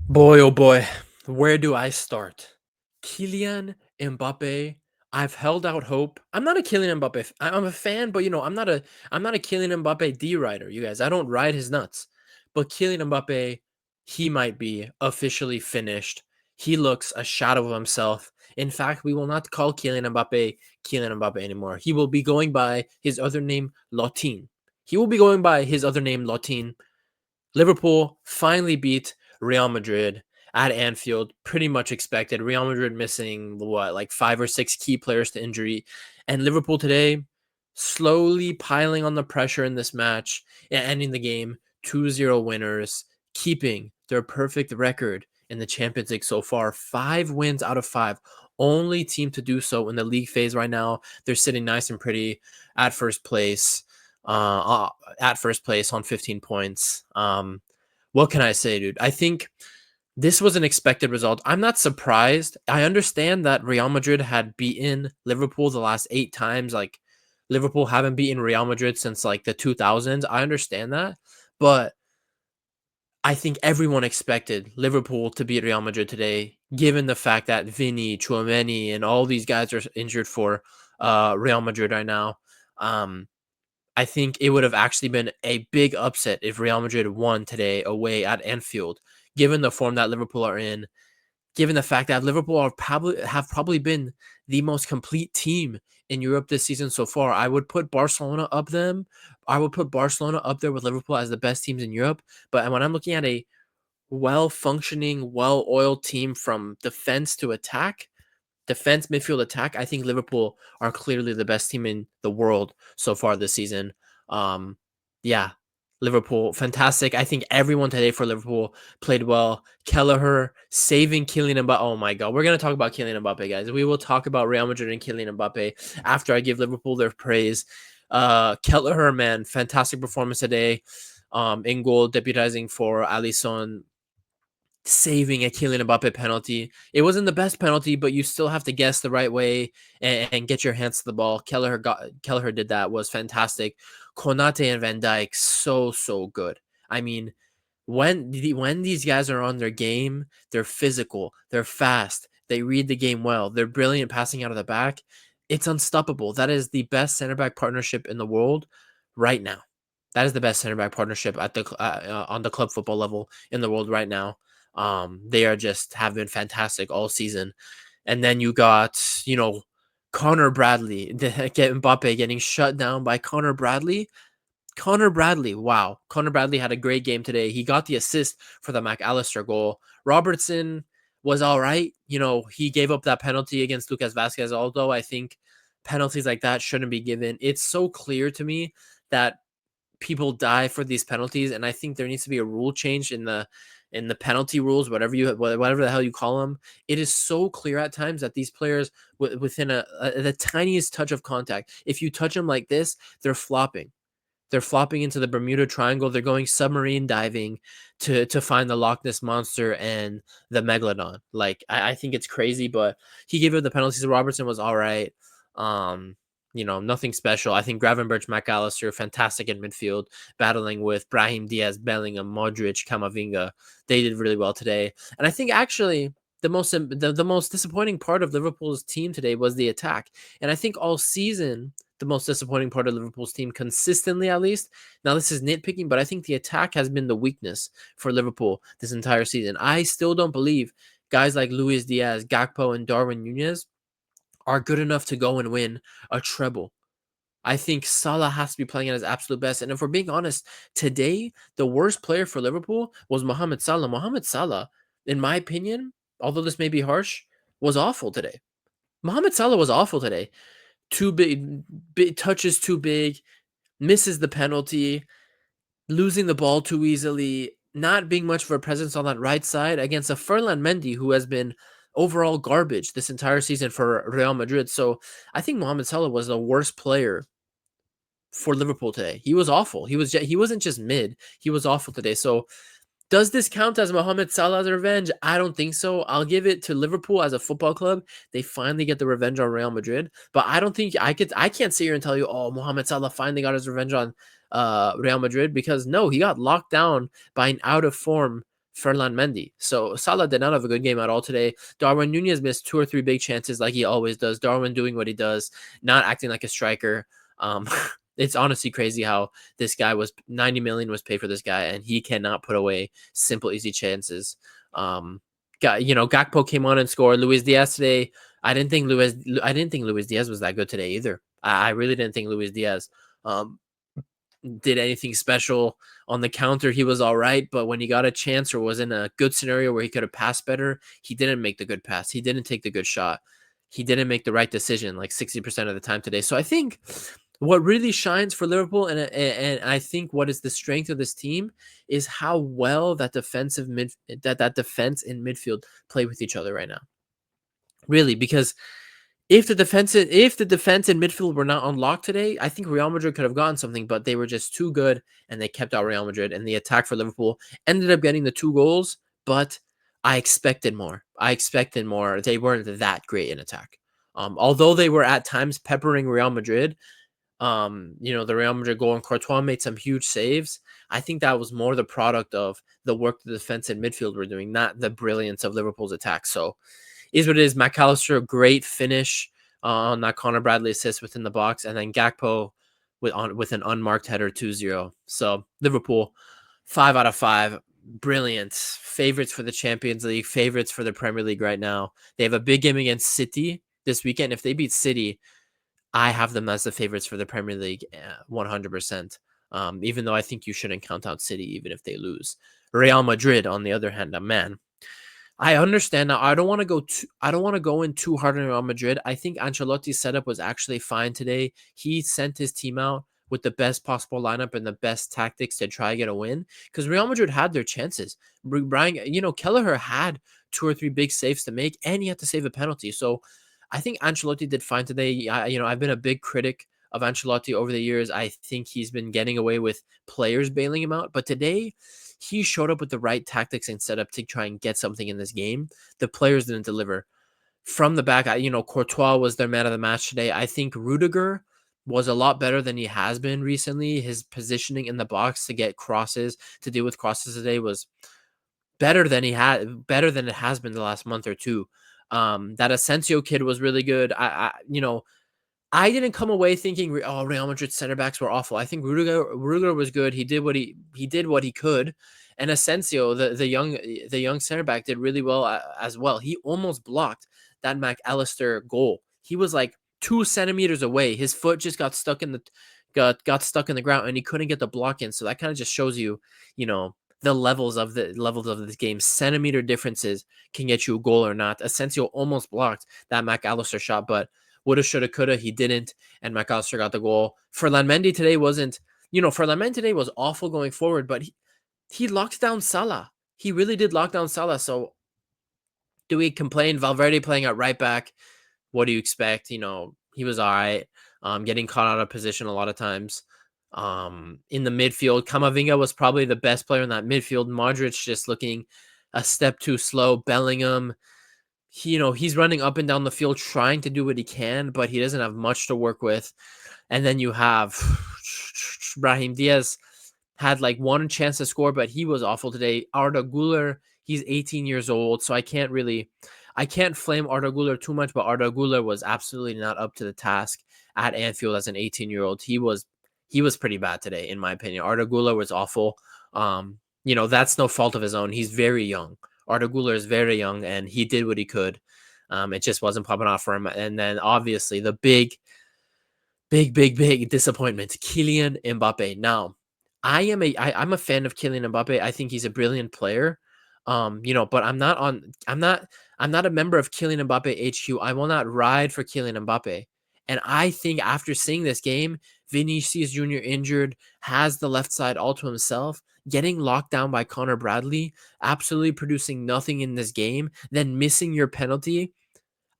Boy, oh boy, where do I start? Kylian Mbappe. I've held out hope. I'm not a Kylian Mbappe. I'm a fan, but I'm not a Kylian Mbappe D rider. You guys, I don't ride his nuts. But Kylian Mbappe, he might be officially finished. He looks a shadow of himself. In fact, we will not call Kylian Mbappe anymore. He will be going by his other name, Lotin. He will be going by his other name, Lotin. Liverpool finally beat Real Madrid at Anfield. Pretty much expected. Real Madrid missing what, like 5 or 6 key players to injury, and Liverpool today slowly piling on the pressure in this match and ending the game 2-0 winners, keeping their perfect record in the Champions League so far. 5 wins out of 5. Only team to do so in the league phase right now. They're sitting nice and pretty at first place uh, at first place on 15 points. What can I say, dude? I think this was an expected result. I'm not surprised. I understand that Real Madrid had beaten Liverpool the last 8 times. Like, Liverpool haven't beaten Real Madrid since like the 2000s. I understand that, but I think everyone expected Liverpool to beat Real Madrid today, given the fact that Vini, Chouameni, and all these guys are injured for Real Madrid right now. Um, I think it would have actually been a big upset if Real Madrid won today away at Anfield, given the form that Liverpool are in, given the fact that Liverpool have probably been the most complete team in Europe this season so far. I would put Barcelona up them. I would put Barcelona up there with Liverpool as the best teams in Europe. But when I'm looking at a well-functioning, well-oiled team from defense, midfield, attack, I think Liverpool are clearly the best team in the world so far this season. Um, yeah, Liverpool, fantastic. I think everyone today for Liverpool played well. Kelleher saving Kylian Mbappe. Oh my God, we're gonna talk about Kylian Mbappe, guys. We will talk about Real Madrid and Kylian Mbappe after I give Liverpool their praise. Kelleher, man, fantastic performance today. In goal, deputizing for Alisson, saving a Kylian Mbappe penalty. It wasn't the best penalty, but you still have to guess the right way and get your hands to the ball. Kelleher did that, was fantastic. Konate and Van Dijk, so good. I mean, when these guys are on their game, they're physical, they're fast, they read the game well, they're brilliant passing out of the back. It's unstoppable. That is the best center back partnership in the world right now. That is the best center back partnership at the on the club football level in the world right now. They are just have been fantastic all season. And then you got, Conor Bradley, get Mbappe getting shut down by Conor Bradley. Conor Bradley, wow. Conor Bradley had a great game today. He got the assist for the McAllister goal. Robertson was all right. He gave up that penalty against Lucas Vasquez, although I think penalties like that shouldn't be given. It's so clear to me that people die for these penalties, and I think there needs to be a rule change in the penalty rules, whatever the hell you call them. It is so clear at times that these players within the tiniest touch of contact, if you touch them like this, they're flopping. They're flopping into the Bermuda Triangle. They're going submarine diving to find the Loch Ness monster and the megalodon. Like, I think it's crazy, but he gave it the penalties. Robertson was all right. Nothing special. I think Gravenberch, McAllister, fantastic in midfield, battling with Brahim Diaz, Bellingham, Modric, Camavinga. They did really well today. And I think actually the most disappointing part of Liverpool's team today was the attack. And I think all season the most disappointing part of Liverpool's team, consistently at least. Now, this is nitpicking, but I think the attack has been the weakness for Liverpool this entire season. I still don't believe guys like Luis Diaz, Gakpo, and Darwin Nunez are good enough to go and win a treble. I think Salah has to be playing at his absolute best. And if we're being honest, today, the worst player for Liverpool was Mohamed Salah. Mohamed Salah, in my opinion, although this may be harsh, was awful today. Mohamed Salah was awful today. Too big touches too big, misses the penalty, losing the ball too easily, not being much of a presence on that right side against a Ferland Mendy who has been overall garbage this entire season for Real Madrid. So I think Mohamed Salah was the worst player for Liverpool today. He was awful. He wasn't just mid. He was awful today. So does this count as Mohamed Salah's revenge? I don't think so. I'll give it to Liverpool as a football club. They finally get the revenge on Real Madrid, but I don't think I can't sit here and tell you, oh, Mohamed Salah finally got his revenge on Real Madrid, because no, he got locked down by an out of form Ferland Mendy. So Salah did not have a good game at all today. Darwin Nunez missed 2 or 3 big chances like he always does. Darwin doing what he does, not acting like a striker. Um, it's honestly crazy how this guy was 90 million was paid for this guy, and he cannot put away simple, easy chances. Gakpo came on and scored. Luis Diaz today. I didn't think Luis Diaz was that good today either. I really didn't think Luis Diaz um, did anything special on the counter. He was all right, but when he got a chance or was in a good scenario where he could have passed better, he didn't make the good pass. He didn't take the good shot. He didn't make the right decision like 60% of the time today. So I think what really shines for Liverpool, and I think what is the strength of this team, is how well that that defense in midfield play with each other right now. Really, because if the defense and midfield were not unlocked today, I think Real Madrid could have gotten something, but they were just too good and they kept out Real Madrid. And the attack for Liverpool ended up getting the 2 goals, but I expected more. I expected more. They weren't that great in attack. Although they were at times peppering Real Madrid, the Real Madrid goal and Courtois made some huge saves. I think that was more the product of the work the defense and midfield were doing, not the brilliance of Liverpool's attack. So is what it is. McAllister, great finish on that Conor Bradley assist within the box, and then Gakpo with an unmarked header 2-0. So Liverpool, 5 out of 5, brilliant favorites for the Champions League, favorites for the Premier League right now. They have a big game against City this weekend. If they beat City, I have them as the favorites for the Premier League, 100%. Even though I think you shouldn't count out City even if they lose. Real Madrid, on the other hand, man, I understand now. I don't want to go in too hard on Real Madrid. I think Ancelotti's setup was actually fine today. He sent his team out with the best possible lineup and the best tactics to try to get a win, because Real Madrid had their chances. Kelleher had 2 or 3 big saves to make, and he had to save a penalty. So I think Ancelotti did fine today. I've been a big critic of Ancelotti over the years. I think he's been getting away with players bailing him out, but today he showed up with the right tactics and setup to try and get something in this game. The players didn't deliver. From the back, Courtois was their man of the match today. I think Rudiger was a lot better than he has been recently. His positioning in the box to get crosses, to deal with crosses today was better than it has been the last month or two. That Asensio kid was really good. I didn't come away thinking, Real Madrid center backs were awful. I think Rudiger was good. He did what he could, and Asensio, the young center back, did really well as well. He almost blocked that McAllister goal. He was like 2 centimeters away. His foot just got stuck in the ground, and he couldn't get the block in. So that kind of just shows you, the levels of this game. Centimeter differences can get you a goal or not. Asensio almost blocked that McAllister shot, but woulda, shoulda, coulda. He didn't, and McAllister got the goal. Ferland Mendy today was awful going forward, but he locked down Salah. He really did lock down Salah. So do we complain? Valverde playing at right back. What do you expect? He was all right. Getting caught out of position a lot of times. In the midfield, Camavinga was probably the best player in that midfield. Modric just looking a step too slow. Bellingham, he's running up and down the field trying to do what he can, but he doesn't have much to work with. And then you have Brahim Diaz had like one chance to score, but he was awful today. Arda Güler, he's 18 years old, so I can't flame Arda Güler too much, but Arda Güler was absolutely not up to the task at Anfield as an 18-year-old. He was pretty bad today, in my opinion. Arda Güler was awful. That's no fault of his own. He's very young. Arda Güler is very young, and he did what he could. It just wasn't popping off for him. And then obviously the big disappointment, Kylian Mbappe. Now, I'm a fan of Kylian Mbappe. I think he's a brilliant player. But I'm not a member of Kylian Mbappe HQ. I will not ride for Kylian Mbappe. And I think after seeing this game, Vinicius Jr. injured, has the left side all to himself, getting locked down by Conor Bradley, absolutely producing nothing in this game, then missing your penalty.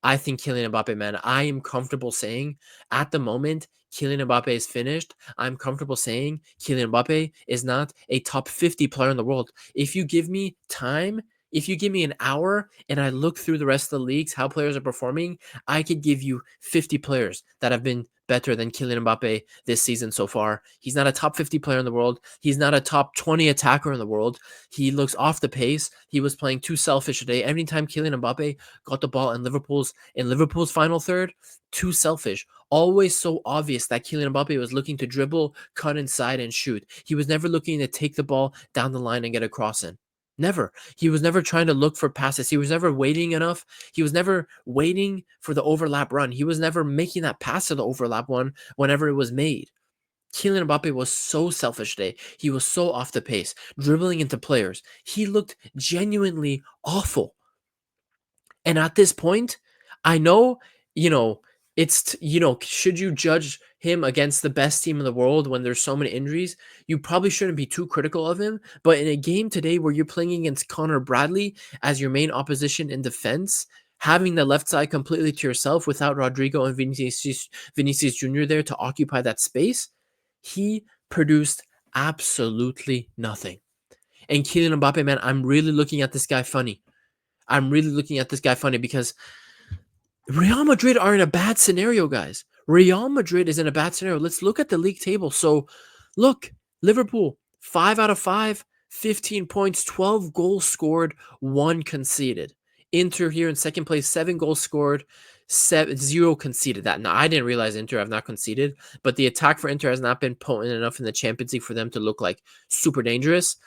I think Kylian Mbappe, man, I am comfortable saying at the moment, Kylian Mbappe is finished. I'm comfortable saying Kylian Mbappe is not a top 50 player in the world. If you give me time, if you give me an hour and I look through the rest of the leagues, how players are performing, I could give you 50 players that have been better than Kylian Mbappe this season so far. He's not a top 50 player in the world. He's not a top 20 attacker in the world. He looks off the pace. He was playing too selfish today. Every time Kylian Mbappe got the ball in Liverpool's final third, too selfish. Always so obvious that Kylian Mbappe was looking to dribble, cut inside, and shoot. He was never looking to take the ball down the line and get a cross in. Never. He was never trying to look for passes. He was never waiting enough. He was never waiting for the overlap run. He was never making that pass to the overlap one whenever it was made. Kylian Mbappe was so selfish today. He was so off the pace, dribbling into players. He looked genuinely awful. And at this point, I know, should you judge him against the best team in the world when there's so many injuries? You probably shouldn't be too critical of him. But in a game today where you're playing against Conor Bradley as your main opposition in defense, having the left side completely to yourself without Rodrigo and Vinicius Jr. there to occupy that space, he produced absolutely nothing. And Kylian Mbappe, man, I'm really looking at this guy funny. Because Real Madrid are in a bad scenario, guys. Real Madrid is in a bad scenario. Let's look at the league table. So, look, Liverpool, 5 out of 5, 15 points, 12 goals scored, 1 conceded. Inter here in second place, 7 goals scored, 0 conceded. Now, I didn't realize Inter have not conceded, but the attack for Inter has not been potent enough in the Champions League for them to look like super dangerous.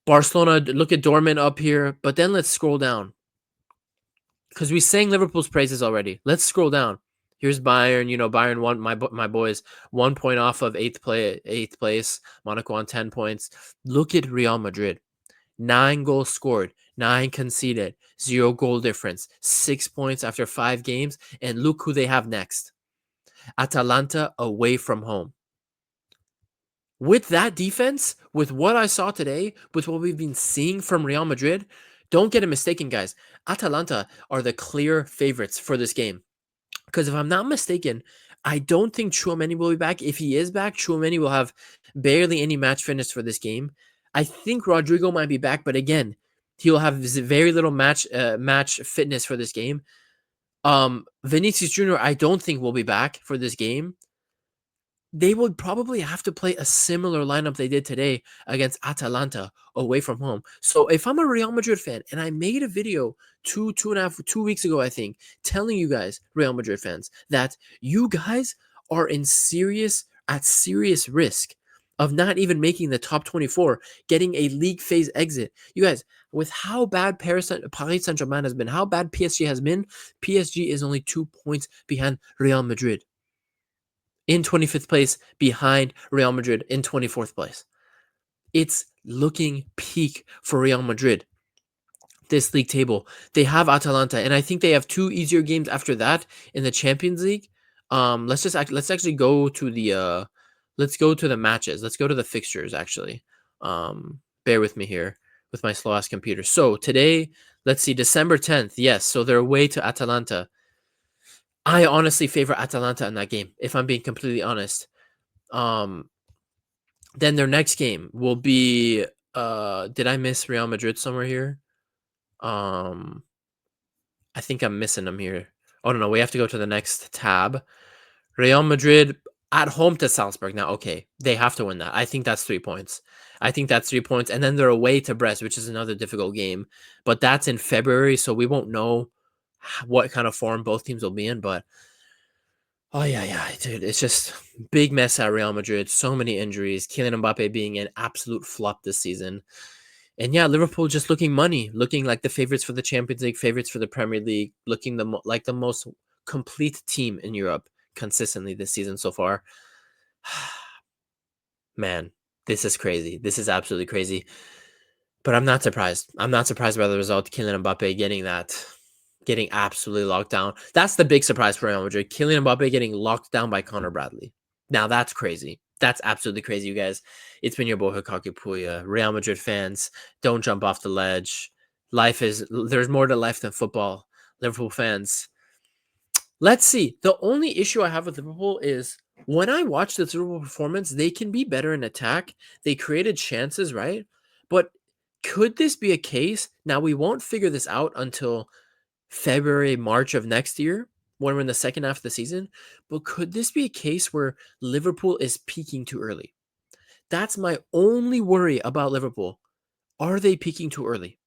Barcelona, look at Dortmund up here, but then let's scroll down. Because we sang Liverpool's praises already. Let's scroll down. Here's Bayern. Bayern won, my boys, 1 point off of eighth place. Monaco on 10 points. Look at Real Madrid. 9 goals scored, 9 conceded, 0 goal difference, 6 points after 5 games. And look who they have next. Atalanta away from home. With that defense, with what I saw today, with what we've been seeing from Real Madrid, don't get it mistaken, guys. Atalanta are the clear favorites for this game. Because if I'm not mistaken, I don't think Tchouaméni will be back. If he is back, Tchouaméni will have barely any match fitness for this game. I think Rodrigo might be back, but again, he'll have very little match fitness for this game. Vinicius Jr., I don't think will be back for this game. They would probably have to play a similar lineup they did today against Atalanta away from home. So if I'm a Real Madrid fan and I made a video 2 weeks ago, I think, telling you guys, Real Madrid fans, that you guys are at serious risk of not even making the top 24, getting a league phase exit. You guys, with how bad Paris Saint-Germain has been, how bad PSG has been, PSG is only 2 points behind Real Madrid. In 25th place behind Real Madrid in 24th place. It's looking peak for Real Madrid. This league table. They have Atalanta, and I think they have 2 easier games after that in the Champions League. Let's actually go to the matches. Let's go to the fixtures actually. Bear with me here with my slow ass computer. So today, let's see, December 10th. Yes, so they're away to Atalanta. I honestly favor Atalanta in that game, if I'm being completely honest. Then their next game will be did I miss Real Madrid somewhere here? I think I'm missing them here. Oh no, we have to go to the next tab. Real Madrid at home to Salzburg. Now, okay, they have to win that. I think that's 3 points. And then they're away to Brest, which is another difficult game. But that's in February, so we won't know what kind of form both teams will be in. But oh yeah, dude, it's just big mess at Real Madrid. So many injuries. Kylian Mbappe being an absolute flop this season. And yeah, Liverpool just looking like the favorites for the Champions League, favorites for the Premier League, looking like the most complete team in Europe consistently this season so far. Man, this is crazy. This is absolutely crazy. But I'm not surprised. I'm not surprised by the result. Kylian Mbappe getting absolutely locked down. That's the big surprise for Real Madrid. Kylian Mbappe getting locked down by Conor Bradley. Now that's crazy. That's absolutely crazy, you guys. It's been your boy Hikaki Puya. Real Madrid fans, don't jump off the ledge. There's more to life than football. Liverpool fans, let's see. The only issue I have with Liverpool is when I watch the Liverpool performance, they can be better in attack. They created chances, right? But could this be a case? Now, we won't figure this out until February, March of next year when we're in the second half of the season, but could this be a case where Liverpool is peaking too early? That's my only worry about Liverpool. Are they peaking too early?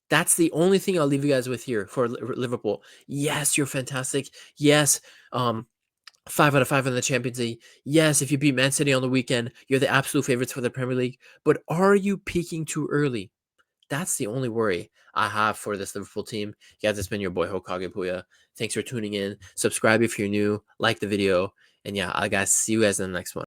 That's the only thing I'll leave you guys with here for Liverpool. Yes, you're fantastic. Yes, 5 out of 5 in the Champions League. Yes, if you beat Man City on the weekend, you're the absolute favorites for the Premier League. But are you peaking too early? That's the only worry I have for this Liverpool team. Guys, it's been your boy Hokage Puya. Thanks for tuning in. Subscribe if you're new. Like the video. And yeah, I guys see you guys in the next one.